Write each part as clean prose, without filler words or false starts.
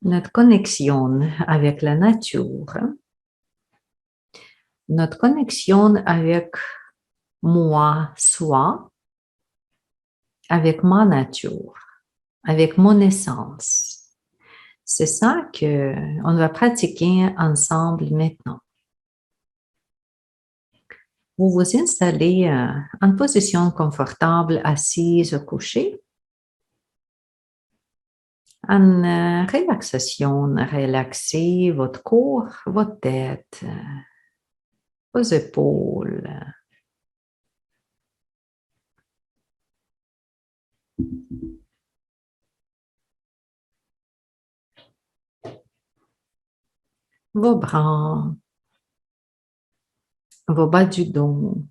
notre connexion avec la nature, notre connexion avec moi, soi, avec ma nature, avec mon essence. C'est ça qu'on va pratiquer ensemble maintenant. Vous vous installez en position confortable, assise ou couchée. En relaxation, relaxez votre corps, votre tête, vos épaules. Vos bras, vos bas du dos,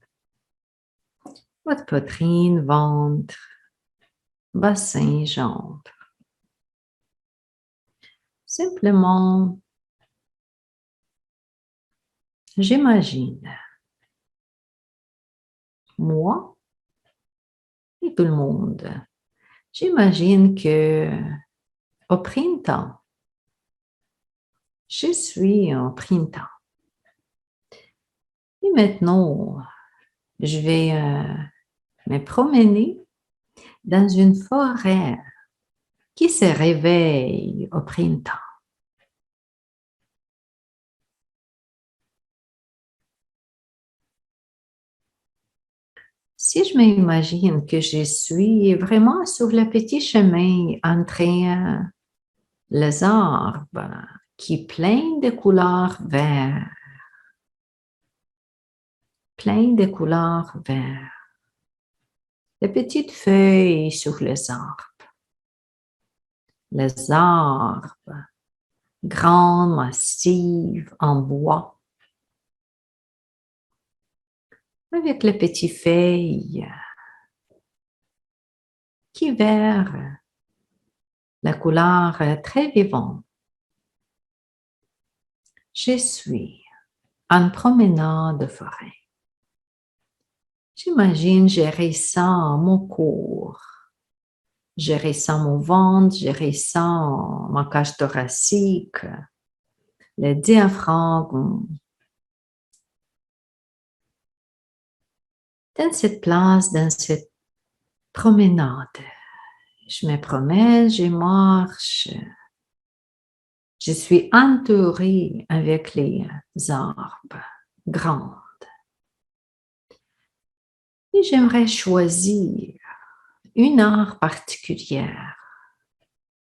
votre poitrine, ventre, bassin, jambes. Simplement, j'imagine moi et tout le monde. J'imagine que au printemps, je suis au printemps. Et maintenant, je vais me promener dans une forêt qui se réveille au printemps. Si je m'imagine que je suis vraiment sur le petit chemin entre les arbres qui plein de couleurs vertes, plein de couleurs vertes, les petites feuilles sur les arbres grands, massifs, en bois, avec les petites feuilles qui vertent la couleur très vivante. Je suis en promenade de forêt. J'imagine, je ressens mon corps, je ressens mon ventre, je ressens ma cage thoracique, le diaphragme. Dans cette place, dans cette promenade, je me promène, je marche, je suis entourée avec les arbres grands. Et j'aimerais choisir une heure particulière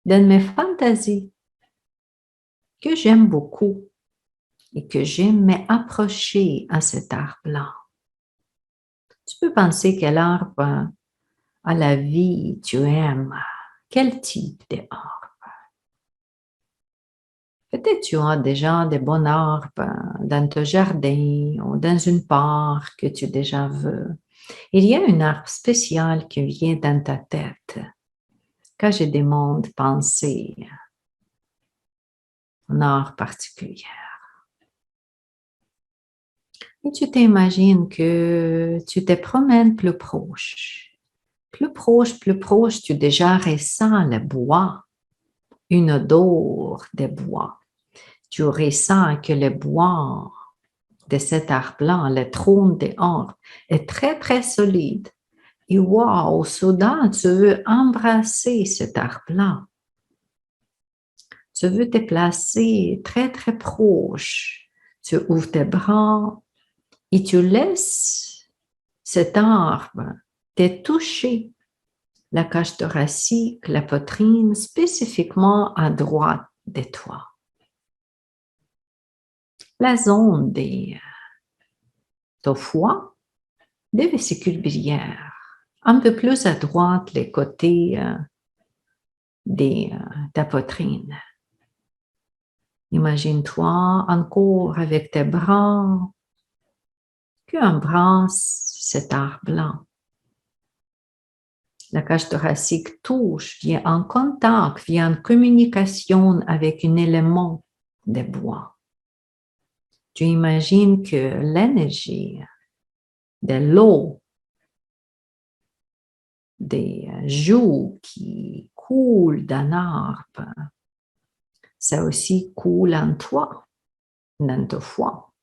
dans mes fantasies que j'aime beaucoup et que j'aime m'approcher à cet arbre-là. Tu peux penser quel arbre à la vie tu aimes, quel type d'arbre. Peut-être tu as déjà des bons arbres dans ton jardin ou dans une part que tu déjà veux. Il y a un arbre spécial qui vient dans ta tête quand je demande penser à un arbre particulier. Et tu t'imagines que tu te promènes plus proche. Plus proche, tu déjà ressens le bois, une odeur de bois. Tu ressens que le bois de cet arbre-là, le tronc de l'arbre, est très, très solide. Et wow, soudain, tu veux embrasser cet arbre-là. Tu veux te placer très, très proche. Tu ouvres tes bras et tu laisses cet arbre te toucher la cage thoracique, la poitrine, spécifiquement à droite de toi. La zone ton foie, des vésicules biliaires, un peu plus à droite, les côtés de ta poitrine. Imagine-toi encore avec tes bras qui embrasse cet arbre-là. La cage thoracique touche, vient en contact, vient en communication avec un élément de bois. Tu imagines que l'énergie de l'eau, des joues qui coulent d'un arbre, ça aussi coule en toi, dans ta foi.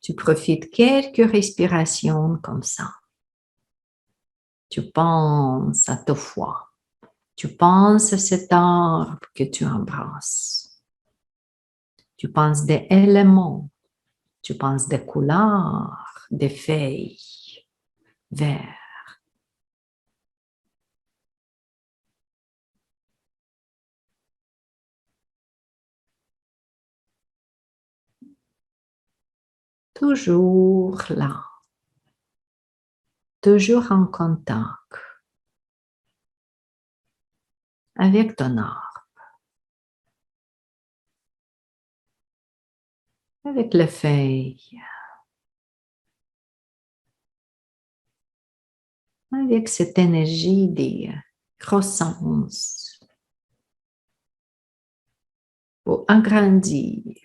Tu profites quelques respirations comme ça. Tu penses à ta foi. Tu penses à cet arbre que tu embrasses. Tu penses des éléments. Tu penses des couleurs, des feuilles, verts. Toujours là. Toujours en contact avec ton arbre, avec les feuilles, avec cette énergie des croissances pour agrandir,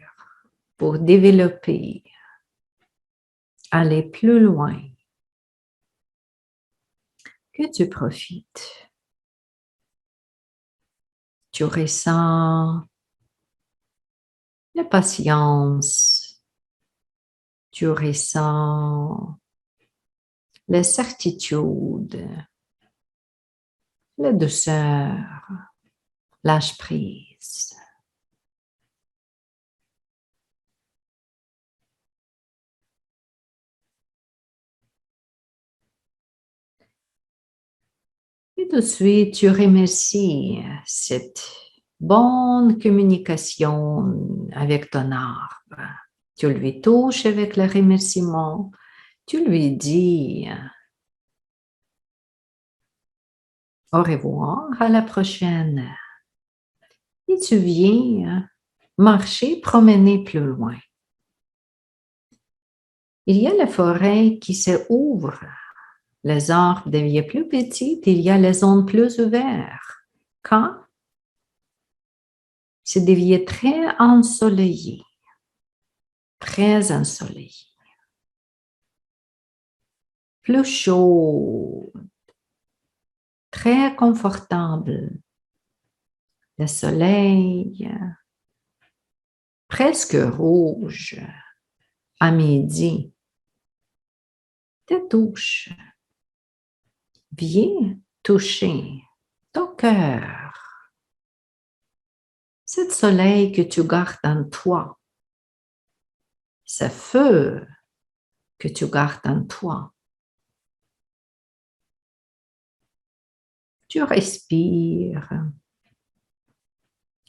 pour développer, aller plus loin, que tu profites. Tu ressens la patience, tu ressens la certitude, la douceur, lâche prise. Et tout de suite, tu remercies cette bonne communication avec ton arbre. Tu lui touches avec le remerciement. Tu lui dis au revoir, à la prochaine. Et tu viens marcher, promener plus loin. Il y a la forêt qui s'ouvre. Les arbres deviennent plus petits, il y a les zones plus ouvertes. Quand ça devient très ensoleillé, très ensoleillé, plus chaud, très confortable. Le soleil presque rouge à midi te touche. Viens toucher ton cœur. Ce soleil que tu gardes en toi, ce feu que tu gardes en toi. Tu respires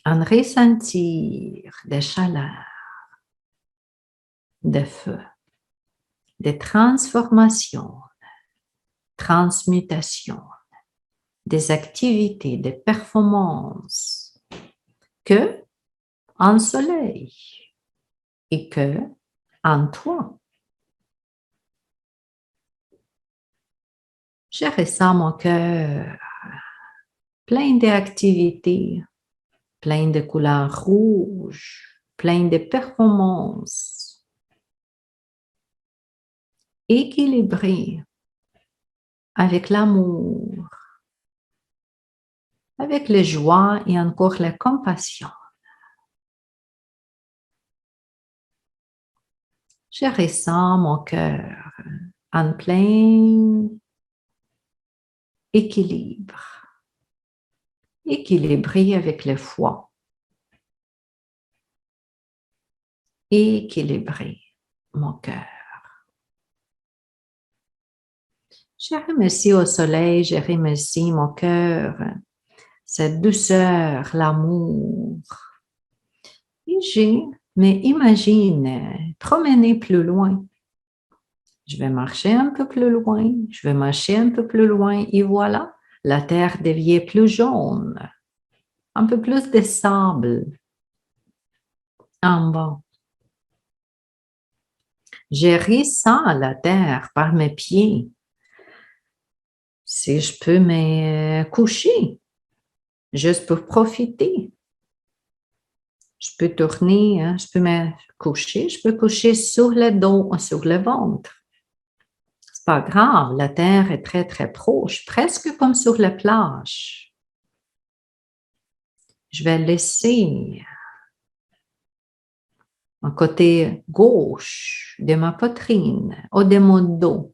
en ressentir des chaleurs, des feux, des transformations, transmutations, des activités, des performances que en soleil et que en toi. Je ressens mon cœur plein d'activités, plein de couleurs rouges, plein de performances, équilibré avec l'amour, avec la joie et encore la compassion. Je ressens mon cœur en plein équilibre, équilibré avec le foie, équilibré mon cœur. Je remercie au soleil, je remercie mon cœur, cette douceur, l'amour. Et mais imagine, promener plus loin. Je vais marcher un peu plus loin, je vais marcher un peu plus loin et voilà, la terre devient plus jaune, un peu plus de sable en bas. Je ressens la terre par mes pieds. Si je peux me coucher, juste pour profiter. Je peux tourner, je peux me coucher, je peux coucher sur le dos, sur le ventre. C'est pas grave, la terre est très, très proche, presque comme sur la plage. Je vais laisser mon côté gauche de ma poitrine ou de mon dos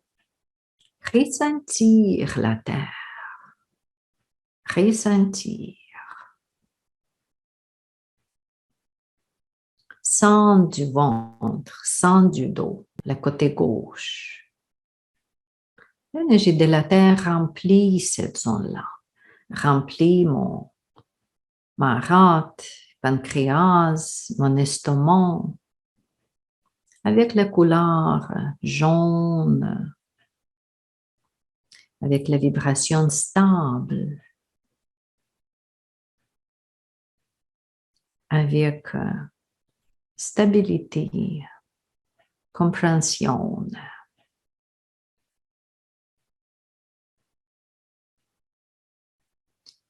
ressentir la terre, ressentir. Sang du ventre, sang du dos, le côté gauche. L'énergie de la terre remplit cette zone-là, remplit ma rate, pancréas, mon estomac, avec la couleur jaune, avec la vibration stable, avec stabilité, compréhension.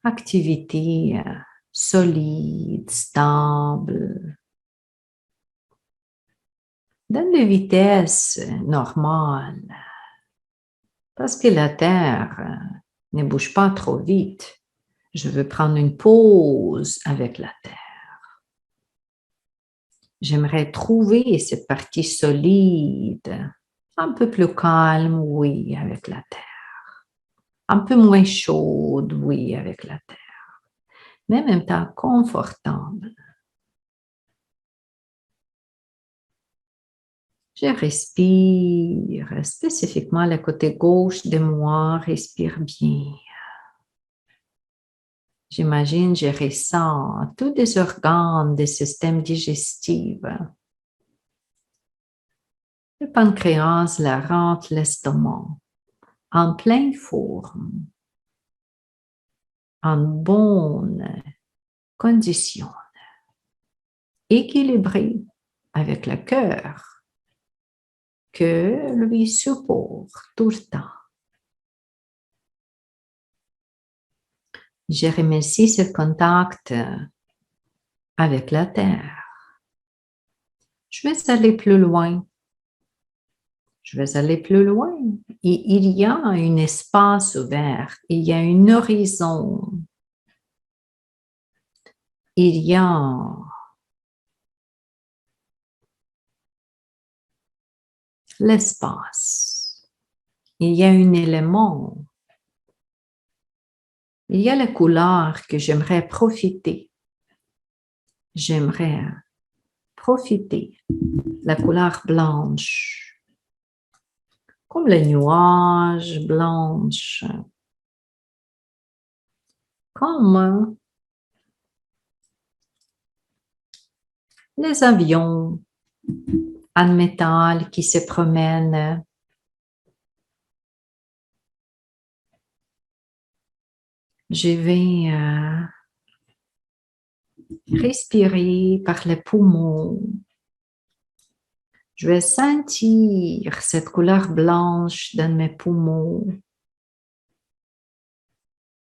Activité solide, stable, dans la vitesse normale, parce que la Terre ne bouge pas trop vite. Je veux prendre une pause avec la Terre. J'aimerais trouver cette partie solide, un peu plus calme, oui, avec la Terre. Un peu moins chaude, oui, avec la Terre. Mais en même temps confortable. Je respire, spécifiquement le côté gauche de moi, respire bien. J'imagine, je ressens tous les organes du système digestif. Le pancréas, la rate, l'estomac, en pleine forme, en bonne condition, équilibré avec le cœur que lui supporte tout le temps. Je remercie ce contact avec la terre. Je vais aller plus loin. Je vais aller plus loin. Et il y a un espace ouvert. Il y a un horizon. Il y a l'espace. Il y a un élément. Il y a la couleur que j'aimerais profiter. J'aimerais profiter. La couleur blanche. Comme le nuage blanche. Comme les avions en métal qui se promènent. Je vais respirer par les poumons. Je vais sentir cette couleur blanche dans mes poumons.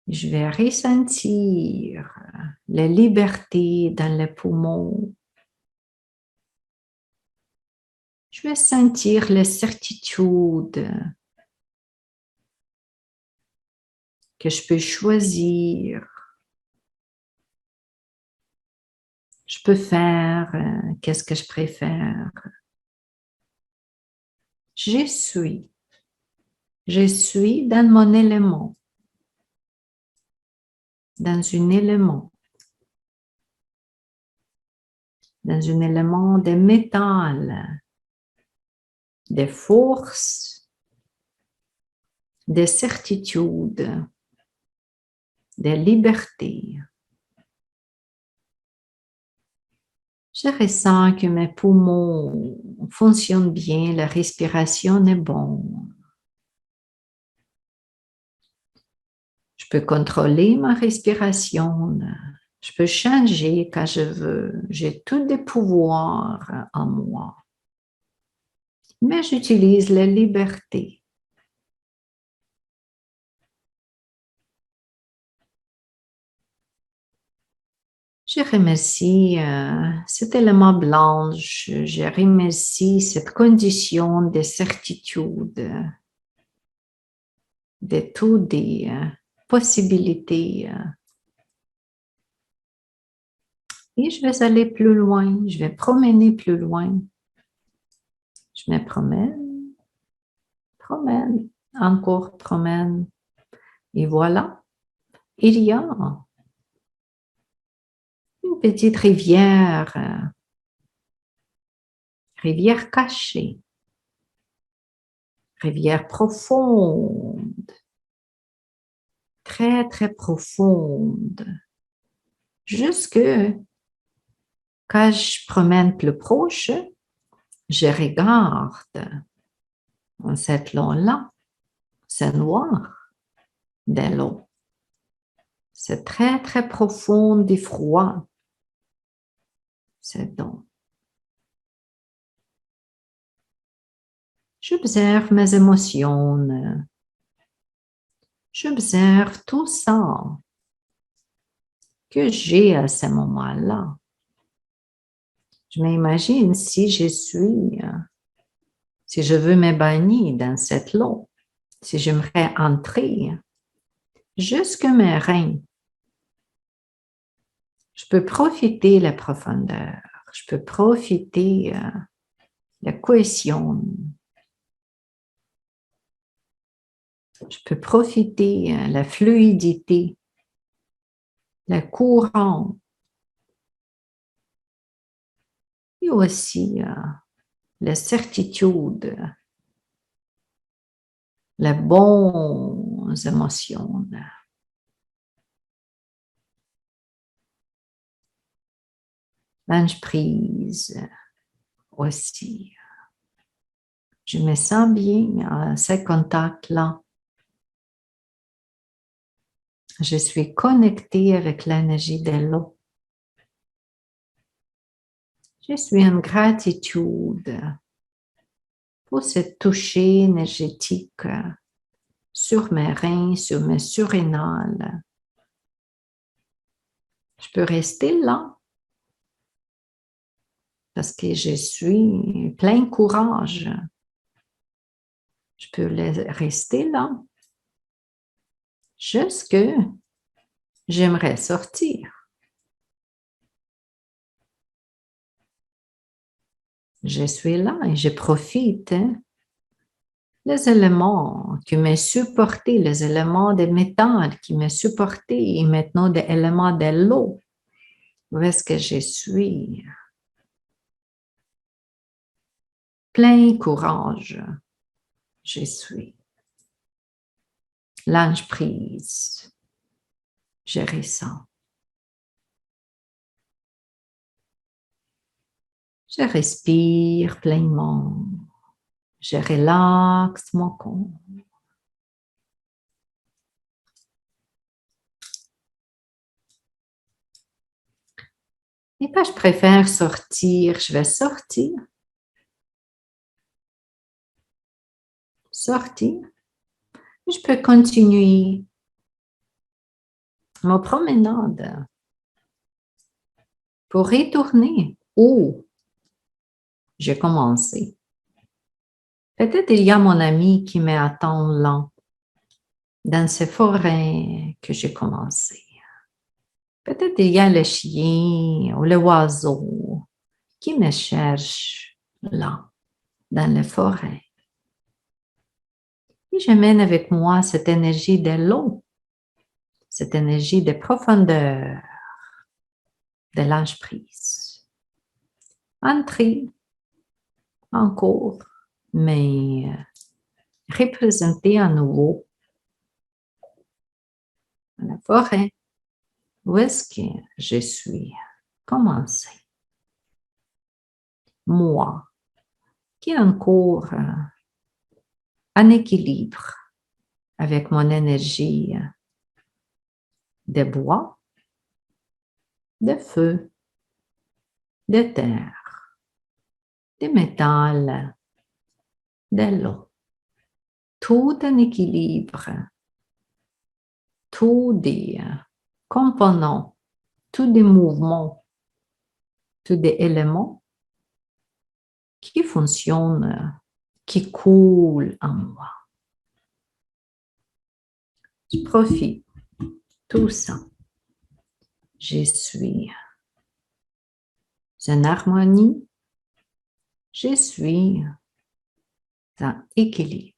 Je vais ressentir la liberté dans les poumons. Je vais sentir la certitude que je peux choisir. Je peux faire qu'est-ce que je préfère. Je suis dans mon élément, dans un élément de métal, de force, de certitude, de liberté. Je ressens que mes poumons fonctionnent bien, la respiration est bonne. Je peux contrôler ma respiration. Je peux changer quand je veux. J'ai tous les pouvoirs en moi. Mais j'utilise la liberté. Je remercie cet élément blanche. Je remercie cette condition de certitude, de toutes les possibilités Et je vais aller plus loin. Je vais promener plus loin. Je me promène, promène, encore promène. Et voilà, il y a une petite rivière, rivière cachée, rivière profonde, très, très profonde. Jusque quand je promène plus proche, je regarde dans cette eau-là, c'est noir de l'eau. C'est très, très profond et froid, cette eau. J'observe mes émotions. J'observe tout ça que j'ai à ce moment-là. Je m'imagine si si je veux me baigner dans cette eau, si j'aimerais entrer jusque mes reins, je peux profiter de la profondeur, je peux profiter de la cohésion, je peux profiter de la fluidité, le courant, et aussi la certitude, les bonnes émotions. Lâche prise aussi. Je me sens bien à ce contact-là. Je suis connectée avec l'énergie de l'eau. Je suis en gratitude pour ce toucher énergétique sur mes reins, sur mes surrénales. Je peux rester là parce que je suis plein de courage. Je peux rester là jusque j'aimerais sortir. Je suis là et je profite. Les éléments qui m'ont supporté, les éléments de métal qui m'ont supporté et maintenant des éléments de l'eau. Où est-ce que je suis? Plein courage. Je suis. Lâche prise. Je ressens. Je respire pleinement. Je relaxe mon corps. Et pas je préfère sortir. Je vais sortir. Sortir. Je peux continuer ma promenade pour retourner où j'ai commencé. Peut-être il y a mon ami qui m'attend là, dans ces forêts que j'ai commencé. Peut-être il y a le chien ou l'oiseau qui me cherche là, dans les forêts. Et j'amène avec moi cette énergie de l'eau, cette énergie de profondeur, de lâche prise. Entrer encore, mais représenter à nouveau la forêt. Où est-ce que je suis? Commencer. Moi, qui est encore en équilibre avec mon énergie de bois, de feu, de terre, de métal, de l'eau. Tout en équilibre, tous des composants, tous des mouvements, tous des éléments qui fonctionnent, qui coulent en moi. Je profite tout ça. Je suis en harmonie, je suis en équilibre.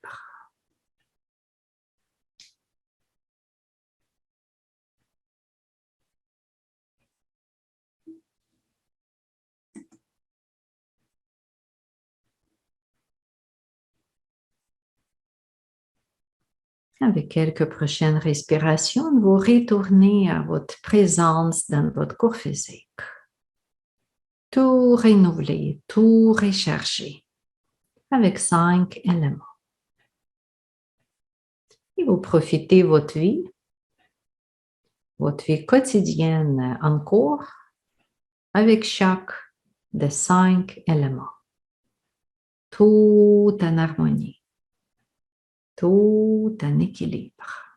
Avec quelques prochaines respirations, vous retournez à votre présence dans votre corps physique. Tout renouvelé, tout rechargé, avec 5 éléments. Et vous profitez de votre vie quotidienne en cours, avec chaque des 5 éléments. Tout en harmonie, tout en équilibre.